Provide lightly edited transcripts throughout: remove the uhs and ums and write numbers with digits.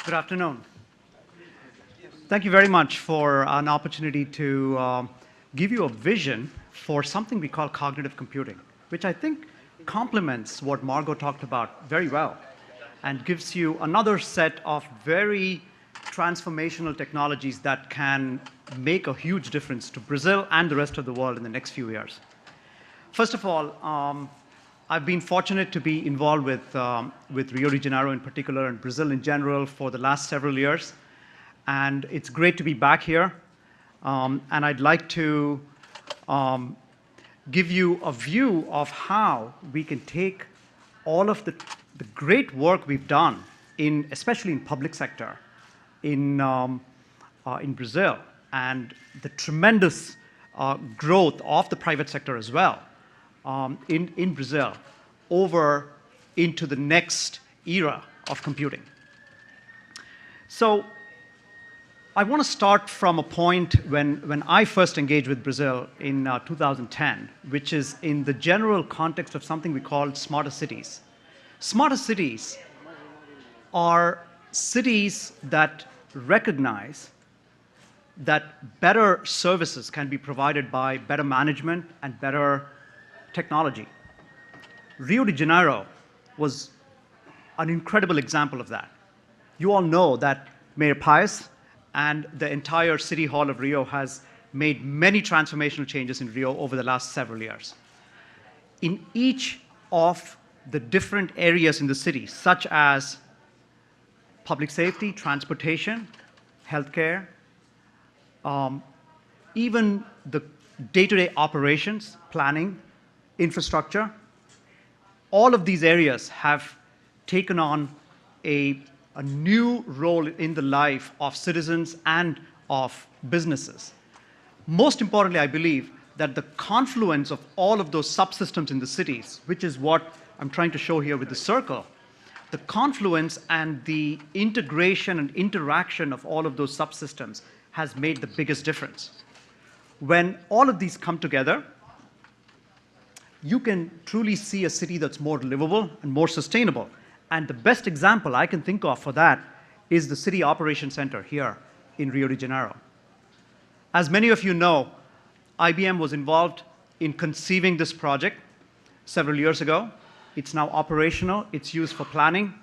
Good afternoon. Thank you very much for an opportunity to give you a vision for something we call cognitive computing, which I think complements what Margot talked about very well and gives you another set of very transformational technologies that can make a huge difference to Brazil and the rest of the world in the next few years. First of all, I've been fortunate to be involved with Rio de Janeiro in particular and Brazil in general for the last several years. And it's great to be back here. And I'd like to give you a view of how we can take all of the great work we've done, especially in public sector, in Brazil, and the tremendous growth of the private sector as well in Brazil over into the next era of computing. So I want to start from a point when I first engaged with Brazil in 2010, which is in the general context of something we call smarter cities. Smarter cities are cities that recognize that better services can be provided by better management and better technology. Rio de Janeiro was an incredible example of that. You all know that Mayor Paes and the entire City Hall of Rio has made many transformational changes in Rio over the last several years. In each of the different areas in the city, such as public safety, transportation, healthcare, even the day-to-day operations, planning, infrastructure, all of these areas have taken on a new role in the life of citizens and of businesses. Most importantly, I believe that the confluence of all of those subsystems in the cities, which is what I'm trying to show here with the circle, the confluence and the integration and interaction of all of those subsystems has made the biggest difference. When all of these come together, you can truly see a city that's more livable and more sustainable. And the best example I can think of for that is the City Operations Center here in Rio de Janeiro. As many of you know, IBM was involved in conceiving this project several years ago. It's now operational. It's used for planning,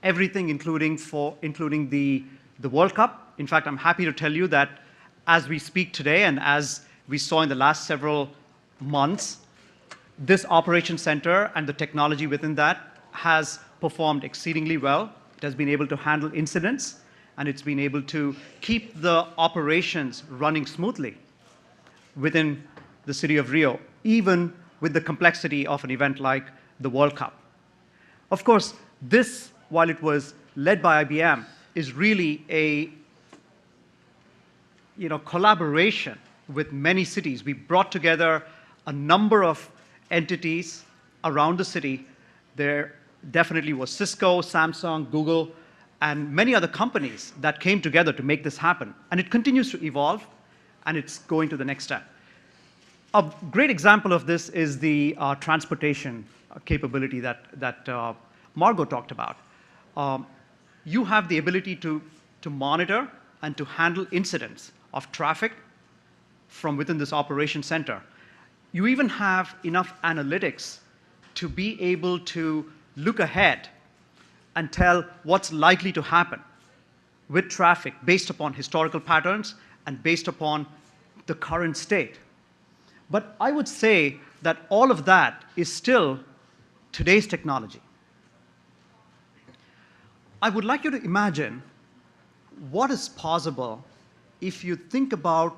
everything including the World Cup. In fact, I'm happy to tell you that as we speak today and as we saw in the last several months, this operation center and the technology within that has performed exceedingly well. It has been able to handle incidents, and it's been able to keep the operations running smoothly within the city of Rio, even with the complexity of an event like the World Cup. Of course, this, while it was led by IBM, is really a collaboration with many cities. We brought together a number of entities around the city. There definitely was Cisco, Samsung, Google, and many other companies that came together to make this happen. And it continues to evolve, and it's going to the next step. A great example of this is the transportation capability that Margot talked about. You have the ability to monitor and to handle incidents of traffic from within this operation center. You even have enough analytics to be able to look ahead and tell what's likely to happen with traffic based upon historical patterns and based upon the current state. But I would say that all of that is still today's technology. I would like you to imagine what is possible if you think about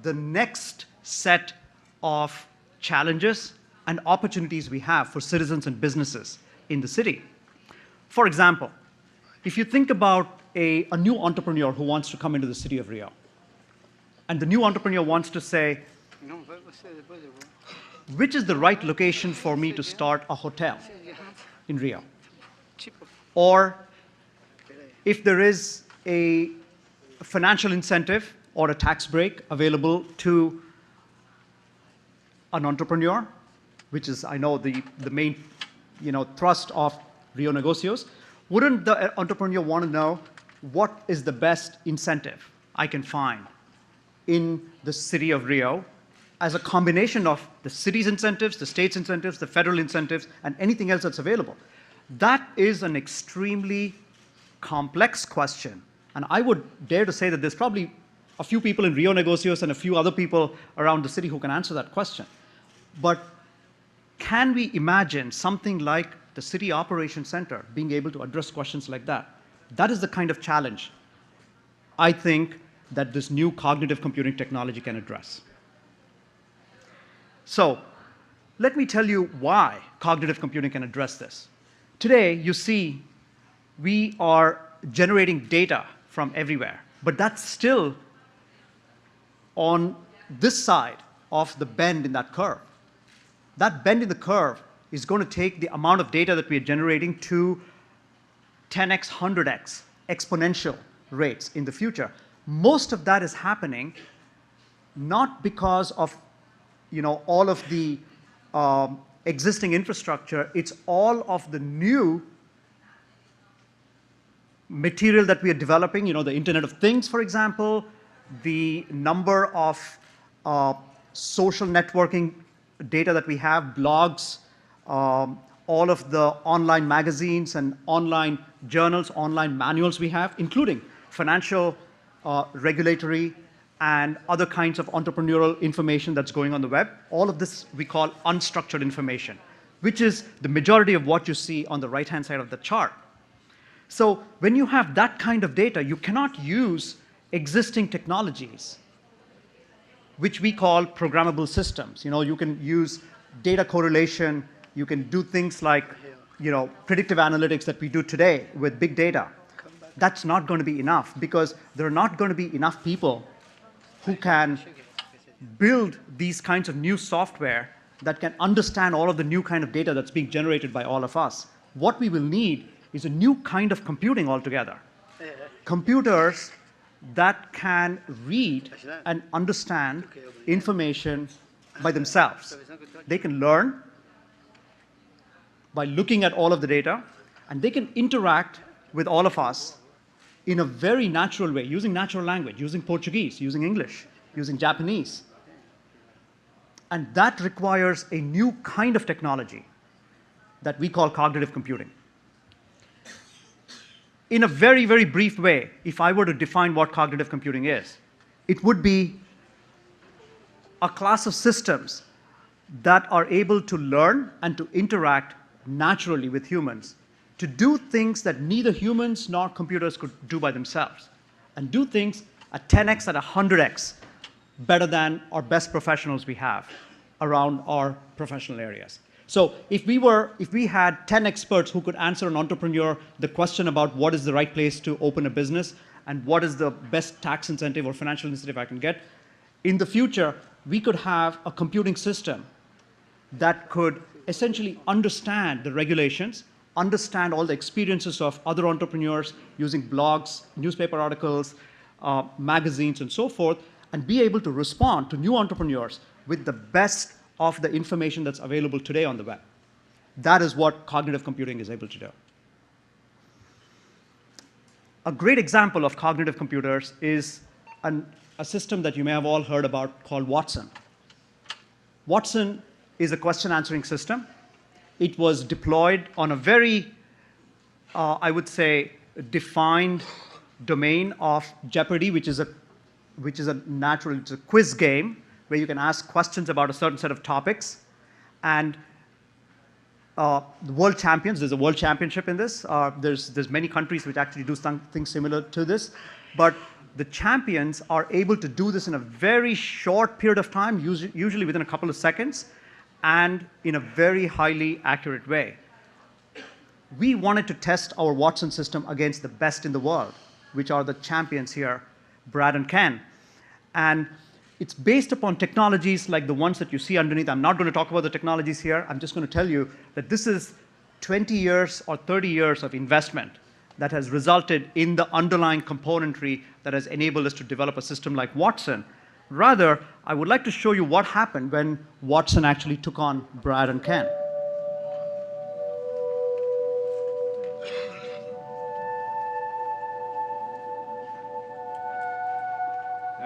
the next set of challenges and opportunities we have for citizens and businesses in the city. For example, if you think about a new entrepreneur who wants to come into the city of Rio, and the new entrepreneur wants to say, which is the right location for me to start a hotel in Rio? Or if there is a financial incentive or a tax break available to an entrepreneur, which is, I know, the main thrust of Rio Negocios, Wouldn't the entrepreneur want to know what is the best incentive I can find in the city of Rio as a combination of the city's incentives, the state's incentives, the federal incentives, and anything else that's available? That is an extremely complex question. And I would dare to say that there's probably a few people in Rio Negocios and a few other people around the city who can answer that question. But can we imagine something like the City Operations Center being able to address questions like that? That is the kind of challenge I think that this new cognitive computing technology can address. So let me tell you why cognitive computing can address this. Today, you see, we are generating data from everywhere, but that's still on this side of the bend in that curve. That bend in the curve is going to take the amount of data that we are generating to 10x, 100x exponential rates in the future. Most of that is happening not because of all of the existing infrastructure. It's all of the new material that we are developing, the Internet of Things, for example, the number of social networking data that we have, blogs, all of the online magazines and online journals, online manuals we have, including financial, regulatory, and other kinds of entrepreneurial information that's going on the web. All of this we call unstructured information, which is the majority of what you see on the right-hand side of the chart. So when you have that kind of data, you cannot use existing technologies, which we call programmable systems. You can use data correlation. You can do things like predictive analytics that we do today with big data. That's not going to be enough because there are not going to be enough people who can build these kinds of new software that can understand all of the new kind of data that's being generated by all of us. What we will need is a new kind of computing altogether. Computers that can read and understand information by themselves. They can learn by looking at all of the data, and they can interact with all of us in a very natural way, using natural language, using Portuguese, using English, using Japanese. And that requires a new kind of technology that we call cognitive computing. In a very, very brief way, if I were to define what cognitive computing is, it would be a class of systems that are able to learn and to interact naturally with humans, to do things that neither humans nor computers could do by themselves, and do things at 10x, at 100x better than our best professionals we have around our professional areas. So if we had 10 experts who could answer an entrepreneur the question about what is the right place to open a business and what is the best tax incentive or financial incentive I can get, in the future, we could have a computing system that could essentially understand the regulations, understand all the experiences of other entrepreneurs using blogs, newspaper articles, magazines, and so forth, and be able to respond to new entrepreneurs with the best of the information that's available today on the web. That is what cognitive computing is able to do. A great example of cognitive computers is a system that you may have all heard about called Watson. Watson is a question answering system. It was deployed on a very, I would say, defined domain of Jeopardy, which is a it's a quiz game where you can ask questions about a certain set of topics. And the world champions, there's a world championship in this. There's many countries which actually do something similar to this. But the champions are able to do this in a very short period of time, usually within a couple of seconds, and in a very highly accurate way. We wanted to test our Watson system against the best in the world, which are the champions here, Brad and Ken. And it's based upon technologies like the ones that you see underneath. I'm not going to talk about the technologies here. I'm just going to tell you that this is 20 years or 30 years of investment that has resulted in the underlying componentry that has enabled us to develop a system like Watson. Rather, I would like to show you what happened when Watson actually took on Brad and Ken.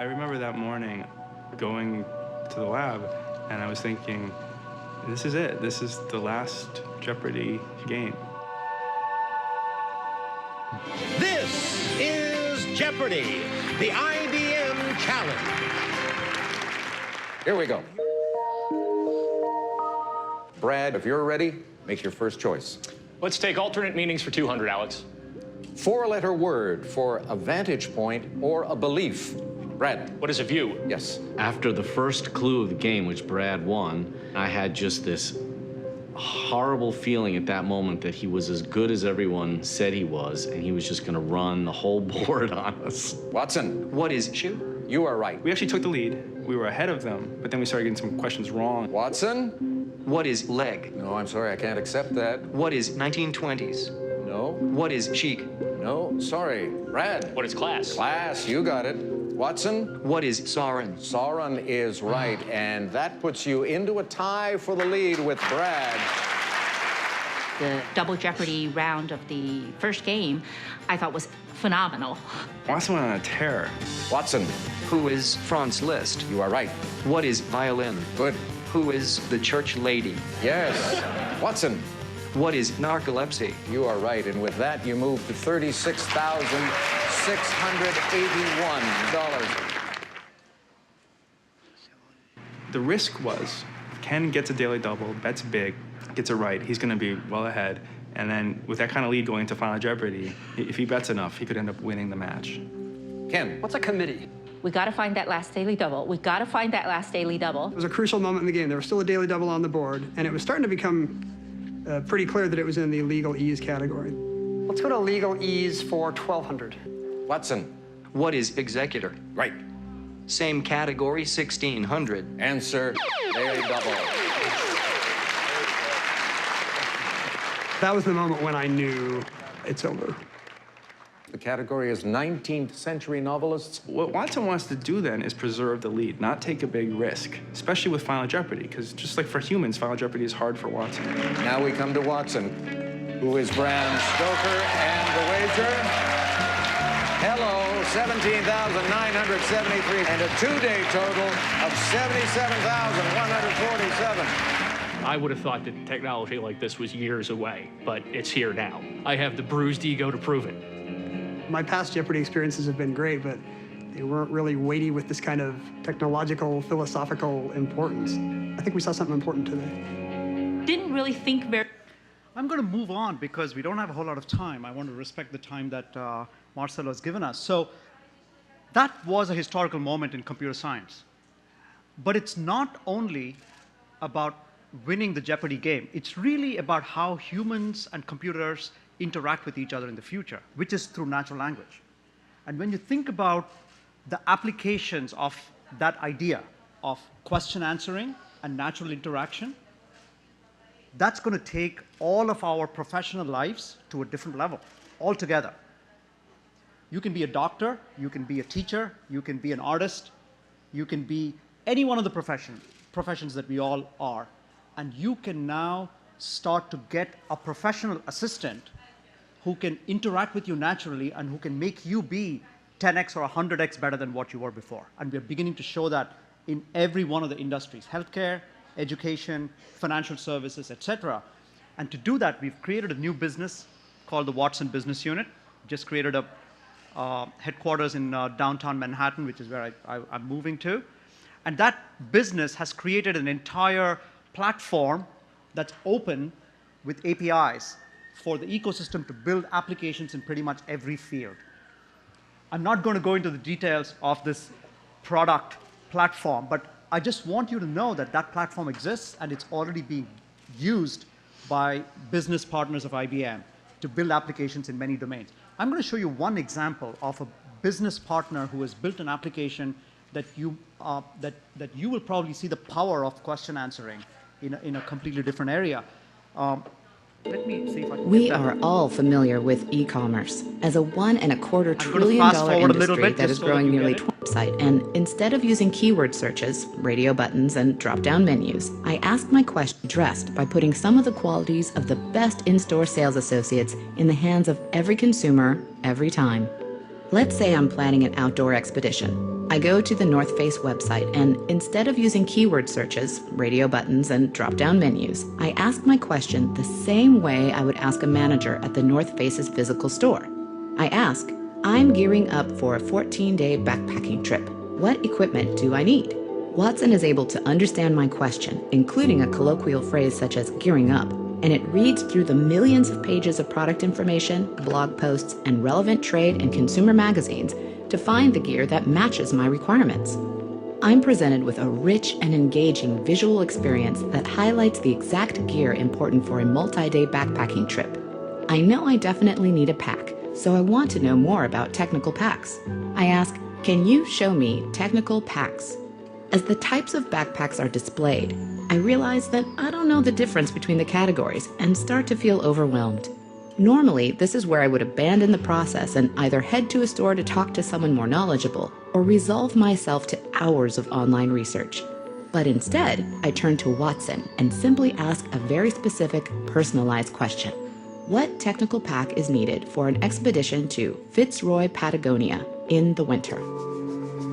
I remember that morning going to the lab, and I was thinking, this is it. This is the last Jeopardy game. This is Jeopardy, the IBM Challenge. Here we go. Brad, if you're ready, make your first choice. Let's take alternate meanings for 200, Alex. Four-letter word for a vantage point or a belief. Brad. What is a view? Yes. After the first clue of the game, which Brad won, I had just this horrible feeling at that moment that he was as good as everyone said he was, and he was just going to run the whole board on us. Watson. What is shoe? You are right. We actually took the lead. We were ahead of them, but then we started getting some questions wrong. Watson. What is leg? No, I'm sorry, I can't accept that. What is 1920s? No. What is chic? No, sorry. Brad. What is class? Class, you got it. Watson. What is Sauron? Sauron is right, and that puts you into a tie for the lead with Brad. The Double Jeopardy round of the first game, I thought was phenomenal. Watson went on a tear. Watson. Who is Franz Liszt? You are right. What is violin? Good. Who is the church lady? Yes. Watson. What is narcolepsy? You are right, and with that, you move to $36,681. The risk was, Ken gets a daily double, bets big, gets it right, he's gonna be well ahead, and then with that kind of lead going into Final Jeopardy, if he bets enough, he could end up winning the match. Ken. What's a committee? We got to find that last daily double. We got to find that last daily double. It was a crucial moment in the game. There was still a daily double on the board, and it was starting to become pretty clear that it was in the legal ease category. Let's go to legal ease for 1,200. Watson. What is executor? Right. Same category, 1,600. Answer, daily double. That was the moment when I knew it's over. The category is 19th century novelists. What Watson wants to do then is preserve the lead, not take a big risk, especially with Final Jeopardy, because just like for humans, Final Jeopardy is hard for Watson. Now we come to Watson, who is Bram Stoker, and the wager, hello, 17,973, and a two-day total of 77,147. I would have thought that technology like this was years away, but it's here now. I have the bruised ego to prove it. My past Jeopardy experiences have been great, but they weren't really weighty with this kind of technological, philosophical importance. I think we saw something important today. Didn't really think very... I'm going to move on because we don't have a whole lot of time. I want to respect the time that Marcelo has given us. So that was a historical moment in computer science. But it's not only about winning the Jeopardy game. It's really about how humans and computers interact with each other in the future, which is through natural language. And when you think about the applications of that idea of question answering and natural interaction, that's going to take all of our professional lives to a different level altogether. You can be a doctor, you can be a teacher, you can be an artist, you can be any one of the professions that we all are, and you can now start to get a professional assistant who can interact with you naturally and who can make you be 10x or 100x better than what you were before. And we're beginning to show that in every one of the industries, healthcare, education, financial services, etc. And to do that, we've created a new business called the Watson Business Unit. Just created a headquarters in downtown Manhattan, which is where I'm moving to. And that business has created an entire platform that's open with APIs for the ecosystem to build applications in pretty much every field. I'm not going to go into the details of this product platform, but I just want you to know that that platform exists and it's already being used by business partners of IBM to build applications in many domains. I'm going to show you one example of a business partner who has built an application that you will probably see the power of question answering in a completely different area. Let me see if I can We get that. are all familiar with e-commerce as a $1.25 trillion fast forward a little industry bit that just is so that growing you nearly get it. 20 site. And instead of using keyword searches, radio buttons, and drop-down menus, I asked my question addressed by putting some of the qualities of the best in-store sales associates in the hands of every consumer, every time. Let's say I'm planning an outdoor expedition. I go to the North Face website and instead of using keyword searches, radio buttons, and drop-down menus, I ask my question the same way I would ask a manager at the North Face's physical store. I ask, I'm gearing up for a 14-day backpacking trip. What equipment do I need? Watson is able to understand my question, including a colloquial phrase such as gearing up, and it reads through the millions of pages of product information, blog posts, and relevant trade and consumer magazines to find the gear that matches my requirements. I'm presented with a rich and engaging visual experience that highlights the exact gear important for a multi-day backpacking trip. I know I definitely need a pack, so I want to know more about technical packs. I ask, can you show me technical packs? As the types of backpacks are displayed, I realize that I don't know the difference between the categories and start to feel overwhelmed. Normally, this is where I would abandon the process and either head to a store to talk to someone more knowledgeable or resolve myself to hours of online research. But instead, I turn to Watson and simply ask a very specific, personalized question. What technical pack is needed for an expedition to Fitzroy, Patagonia in the winter?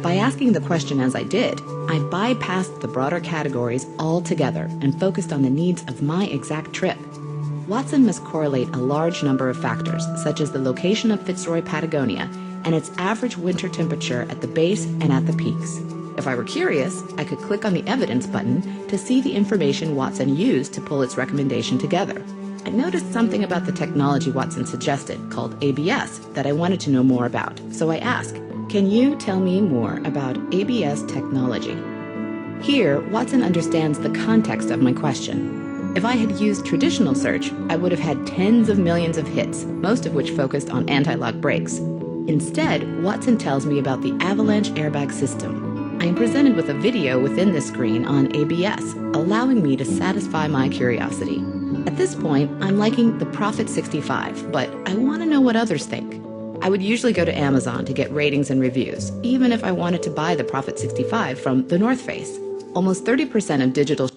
By asking the question as I did, I bypassed the broader categories altogether and focused on the needs of my exact trip. Watson must correlate a large number of factors, such as the location of Fitzroy, Patagonia, and its average winter temperature at the base and at the peaks. If I were curious, I could click on the Evidence button to see the information Watson used to pull its recommendation together. I noticed something about the technology Watson suggested, called ABS, that I wanted to know more about, so I asked, can you tell me more about ABS technology? Here, Watson understands the context of my question. If I had used traditional search, I would have had tens of millions of hits, most of which focused on anti-lock brakes. Instead, Watson tells me about the avalanche airbag system. I am presented with a video within the screen on ABS, allowing me to satisfy my curiosity. At this point, I'm liking the Prophet 65, but I want to know what others think. I would usually go to Amazon to get ratings and reviews, even if I wanted to buy the Prophet 65 from the North Face. Almost 30% of digital...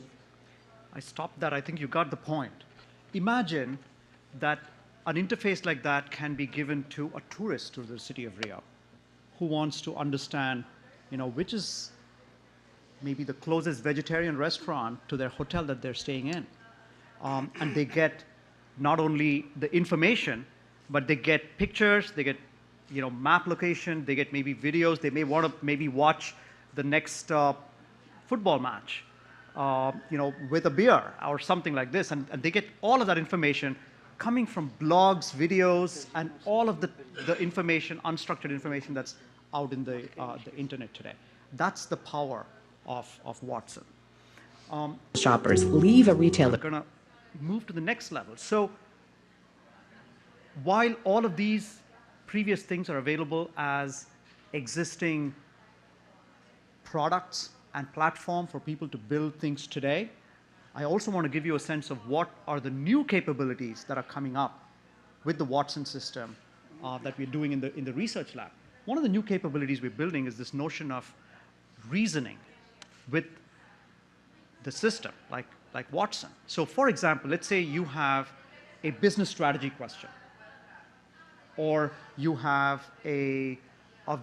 I stopped that. I think you got the point. Imagine that an interface like that can be given to a tourist to the city of Rio who wants to understand, which is maybe the closest vegetarian restaurant to their hotel that they're staying in. And they get not only the information, but they get pictures, they get map location, they get maybe videos, they may want to maybe watch the next football match with a beer or something like this, and they get all of that information coming from blogs, videos, and all of the information, unstructured information that's out in the internet today. That's the power of Watson. Shoppers leave a retailer. We're going to move to the next level. So while all of these previous things are available as existing products and platform for people to build things today, I also want to give you a sense of what are the new capabilities that are coming up with the Watson system that we're doing in the research lab. One of the new capabilities we're building is this notion of reasoning with the system, like Watson. So for example, let's say you have a business strategy question, or you have a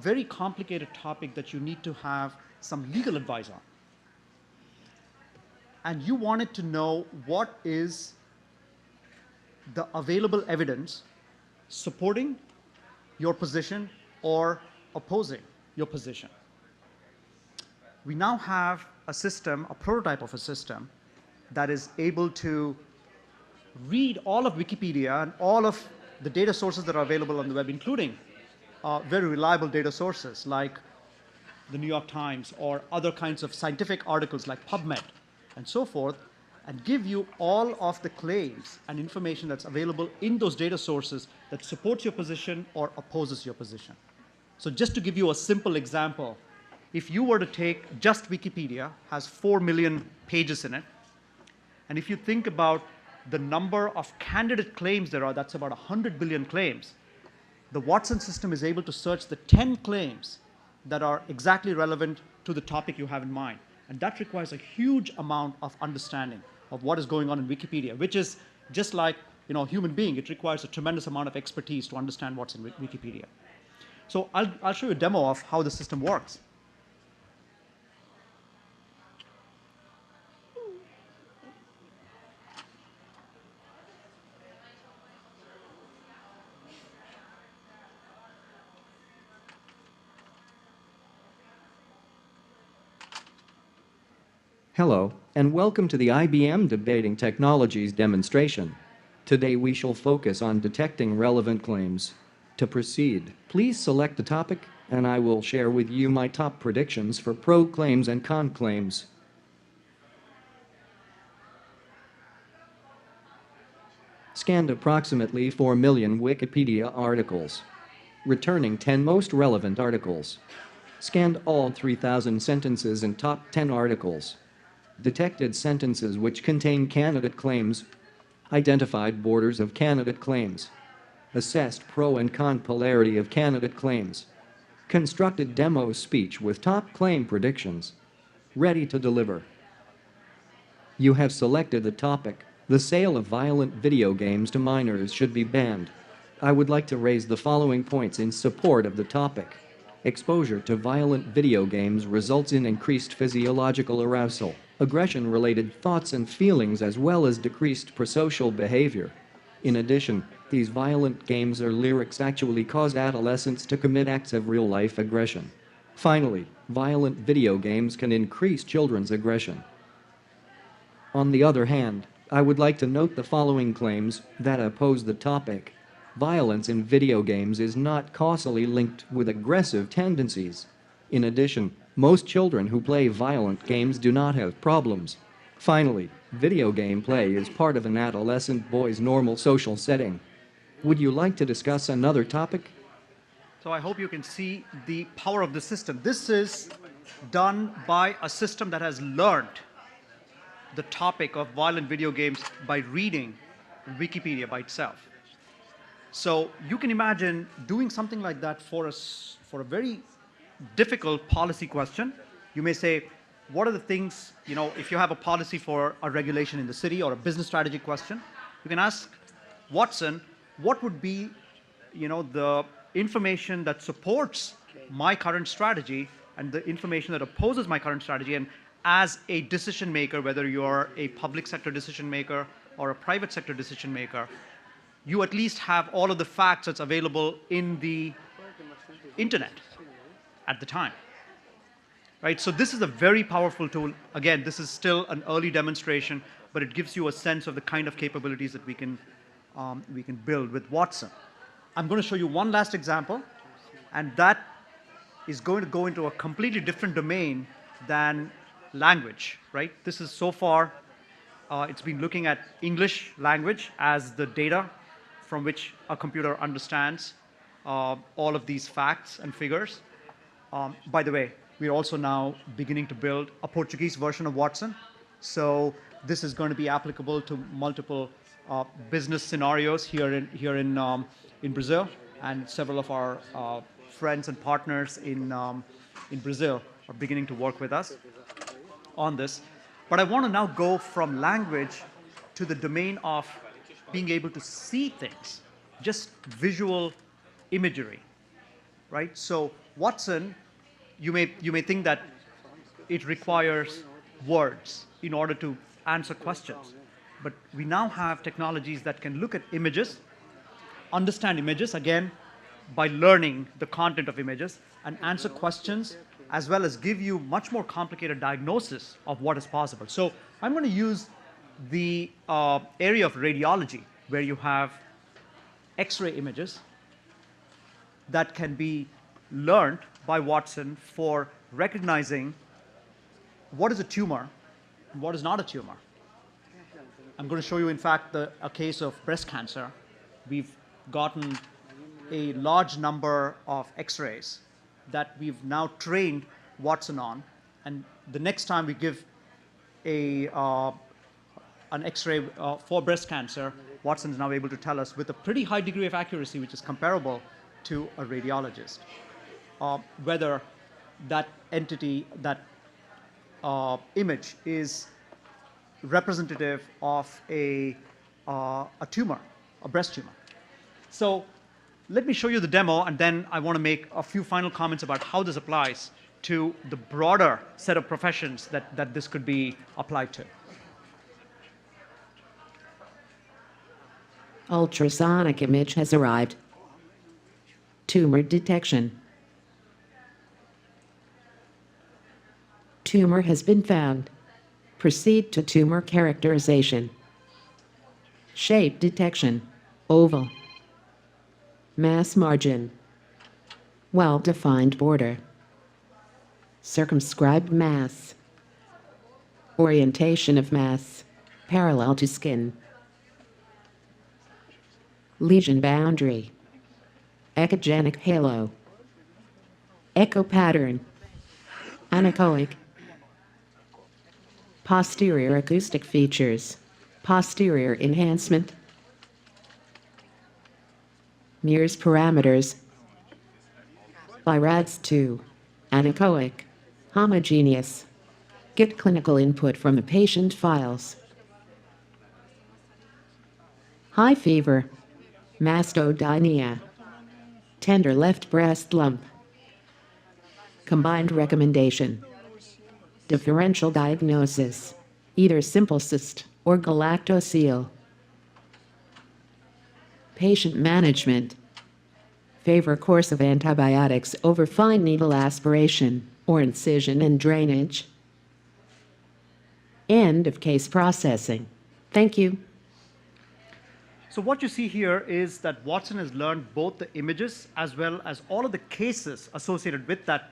very complicated topic that you need to have some legal advice on. And you wanted to know what is the available evidence supporting your position or opposing your position. We now have a system, a prototype of a system, that is able to read all of Wikipedia and all of the data sources that are available on the web, including very reliable data sources like the New York Times or other kinds of scientific articles like PubMed and so forth, and give you all of the claims and information that's available in those data sources that supports your position or opposes your position. So just to give you a simple example, if you were to take just Wikipedia, has 4 million pages in it, and if you think about the number of candidate claims there are, that's about 100 billion claims. The Watson system is able to search the 10 claims that are exactly relevant to the topic you have in mind. And that requires a huge amount of understanding of what is going on in Wikipedia, which is just like a human being. It requires a tremendous amount of expertise to understand what's in Wikipedia. So I'll show you a demo of how the system works. Hello, and welcome to the IBM Debating Technologies demonstration. Today we shall focus on detecting relevant claims. To proceed, please select the topic, and I will share with you my top predictions for pro claims and con claims. Scanned approximately 4 million Wikipedia articles. Returning 10 most relevant articles. Scanned all 3,000 sentences in top 10 articles. Detected sentences which contain candidate claims. Identified borders of candidate claims. Assessed pro and con polarity of candidate claims. Constructed demo speech with top claim predictions. Ready to deliver. You have selected the topic. The sale of violent video games to minors should be banned. I would like to raise the following points in support of the topic. Exposure to violent video games results in increased physiological arousal, aggression-related thoughts and feelings, as well as decreased prosocial behavior. In addition, these violent games or lyrics actually cause adolescents to commit acts of real-life aggression. Finally, violent video games can increase children's aggression. On the other hand, I would like to note the following claims that oppose the topic. Violence in video games is not causally linked with aggressive tendencies. In addition, most children who play violent games do not have problems. Finally, video game play is part of an adolescent boy's normal social setting. Would you like to discuss another topic? So I hope you can see the power of the system. This is done by a system that has learned the topic of violent video games by reading Wikipedia by itself. So you can imagine doing something like that for a very difficult policy question. You may say, what are the things, if you have a policy for a regulation in the city or a business strategy question, you can ask Watson, what would be, the information that supports my current strategy and the information that opposes my current strategy. And as a decision maker, whether you're a public sector decision maker or a private sector decision maker, you at least have all of the facts that's available in the internet at the time. Right? So this is a very powerful tool. Again, this is still an early demonstration, but it gives you a sense of the kind of capabilities that we can build with Watson. I'm going to show you one last example, and that is going to go into a completely different domain than language. Right? This is so far, it's been looking at English language as the data from which a computer understands all of these facts and figures. By the way, we're also now beginning to build a Portuguese version of Watson. So this is going to be applicable to multiple business scenarios here in Brazil, and several of our friends and partners in Brazil are beginning to work with us on this. But I want to now go from language to the domain of being able to see things, just visual imagery, right? So Watson, you may think that it requires words in order to answer questions, but we now have technologies that can look at images, understand images, again, by learning the content of images, and answer questions, as well as give you much more complicated diagnosis of what is possible. So I'm going to use the area of radiology, where you have X-ray images that can be learned by Watson for recognizing what is a tumor and what is not a tumor. I'm going to show you, in fact, a case of breast cancer. We've gotten a large number of X-rays that we've now trained Watson on, and the next time we give an X-ray for breast cancer, Watson is now able to tell us with a pretty high degree of accuracy, which is comparable to a radiologist, whether that entity, that image is representative of a tumor, a breast tumor. So let me show you the demo, and then I want to make a few final comments about how this applies to the broader set of professions that this could be applied to. Ultrasonic image has arrived. Tumor detection. Tumor has been found. Proceed to tumor characterization. Shape detection. Oval. Mass margin. Well-defined border. Circumscribed mass. Orientation of mass. Parallel to skin. Lesion boundary. Echogenic halo. Echo pattern. Anechoic. Posterior acoustic features. Posterior enhancement. Mears parameters. BIRADS2. Anechoic. Homogeneous. Get clinical input from the patient files. High fever. Mastodynia. Tender left breast lump. Combined recommendation. Differential diagnosis. Either simple cyst or galactocele. Patient management. Favor course of antibiotics over fine needle aspiration or incision and drainage. End of case processing. Thank you. So what you see here is that Watson has learned both the images as well as all of the cases associated with that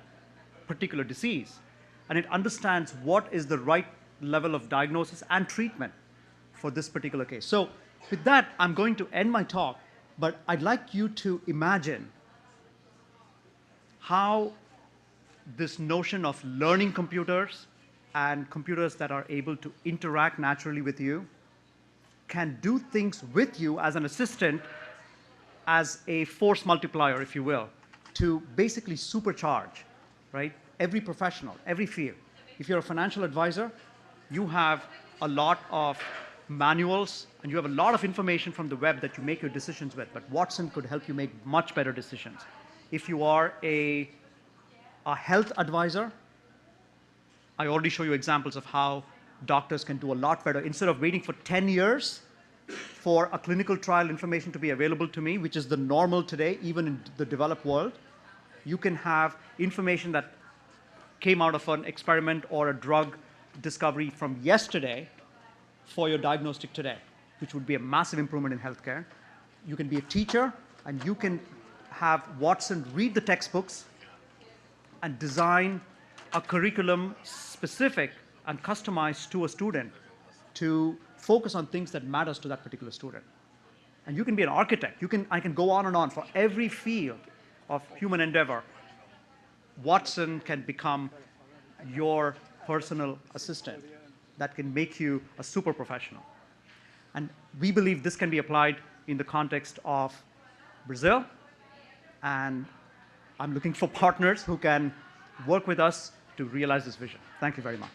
particular disease. And it understands what is the right level of diagnosis and treatment for this particular case. So with that, I'm going to end my talk, but I'd like you to imagine how this notion of learning computers and computers that are able to interact naturally with you can do things with you as an assistant, as a force multiplier, if you will, to basically supercharge, right, every professional, every field. If you're a financial advisor, you have a lot of manuals and you have a lot of information from the web that you make your decisions with, but Watson could help you make much better decisions. If you are a health advisor, I already show you examples of how doctors can do a lot better. Instead of waiting for 10 years for a clinical trial information to be available to me, which is the normal today, even in the developed world, you can have information that came out of an experiment or a drug discovery from yesterday for your diagnostic today, which would be a massive improvement in healthcare. You can be a teacher, and you can have Watson read the textbooks and design a curriculum specific and customized to a student to focus on things that matters to that particular student. And you can be an architect. I can go on and on. For every field of human endeavor, Watson can become your personal assistant that can make you a super professional. And we believe this can be applied in the context of Brazil. And I'm looking for partners who can work with us to realize this vision. Thank you very much.